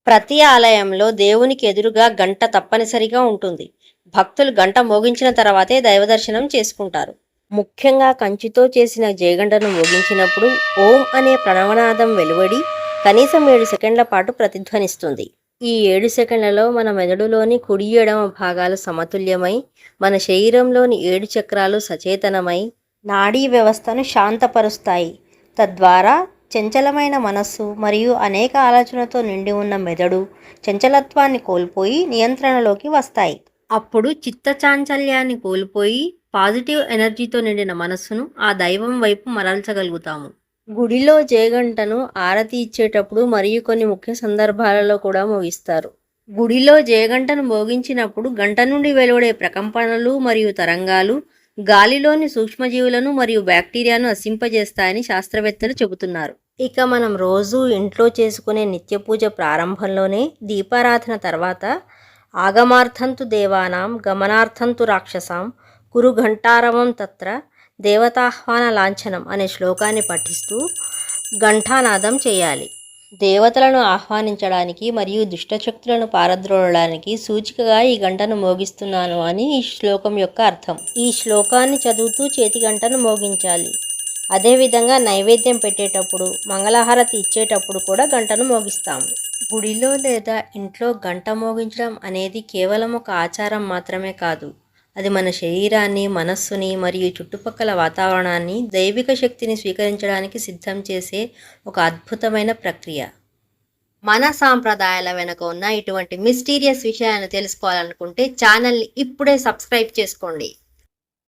ప్రతి ఆలయంలో దేవునికి ఎదురుగా గంట తప్పనిసరిగా ఉంటుంది. భక్తులు గంట మోగించిన తర్వాతే దైవదర్శనం చేసుకుంటారు. ముఖ్యంగా కంచుతో చేసిన జయగంటను మోగించినప్పుడు ఓం అనే ప్రణవనాదం వెలువడి కనీసం 7 సెకండ్ల పాటు ప్రతిధ్వనిస్తుంది. ఈ 7 సెకండ్లలో మన మెదడులోని కుడి ఎడమ భాగాలు సమతుల్యమై, మన శరీరంలోని 7 చక్రాలు సచేతనమై నాడీ వ్యవస్థను శాంతపరుస్తాయి. తద్వారా చంచలమైన మనస్సు మరియు అనేక ఆలోచనలతో నిండి ఉన్న మెదడు చంచలత్వాన్ని కోల్పోయి నియంత్రణలోకి వస్తాయి. అప్పుడు చిత్తచాంచల్యాన్ని కోల్పోయి పాజిటివ్ ఎనర్జీతో నిండిన మనస్సును ఆ దైవం వైపు మరల్చగలుగుతాము. గుడిలో జయగంటను ఆరతి ఇచ్చేటప్పుడు మరియు కొన్ని ముఖ్య సందర్భాలలో కూడా మోగిస్తారు. గుడిలో జయగంటను మోగించినప్పుడు గంట నుండి వెలువడే ప్రకంపనలు మరియు తరంగాలు గాలిలోని సూక్ష్మజీవులను మరియు బ్యాక్టీరియాను నశింపజేస్తాయని శాస్త్రవేత్తలు చెబుతున్నారు. ఇక మనం రోజు ఇంట్లో చేసుకునే నిత్య పూజ ప్రారంభంలోనే దీపారాధన తర్వాత ఆగమార్థంతు దేవానాం గమనార్థంతు రాక్షసాం కురు ఘంటారవం తత్ర దేవతాహ్వాన లాంఛనం అనే శ్లోకాన్ని పఠిస్తూ ఘంటానాదం చేయాలి. దేవతలను ఆహ్వానించడానికి మరియు దుష్టశక్తులను పారద్రోలడానికి సూచికగా ఈ గంటను మోగిస్తున్నాను అని ఈ శ్లోకం యొక్క అర్థం. ఈ శ్లోకాన్ని చదువుతూ చేతి గంటను మోగించాలి. అదేవిధంగా నైవేద్యం పెట్టేటప్పుడు, మంగళహారతి ఇచ్చేటప్పుడు కూడా గంటను మోగిస్తాము. గుడిలో లేదా ఇంట్లో గంట మోగించడం అనేది కేవలం ఒక ఆచారం మాత్రమే కాదు. అది మన శరీరాన్ని, మనస్సుని మరియు చుట్టుపక్కల వాతావరణాన్ని దైవిక శక్తిని స్వీకరించడానికి సిద్ధం చేసే ఒక అద్భుతమైన ప్రక్రియ. మన సాంప్రదాయాల వెనుక ఉన్న ఇటువంటి మిస్టీరియస్ విషయాలను తెలుసుకోవాలనుకుంటే ఛానల్ని ఇప్పుడే సబ్స్క్రైబ్ చేసుకోండి.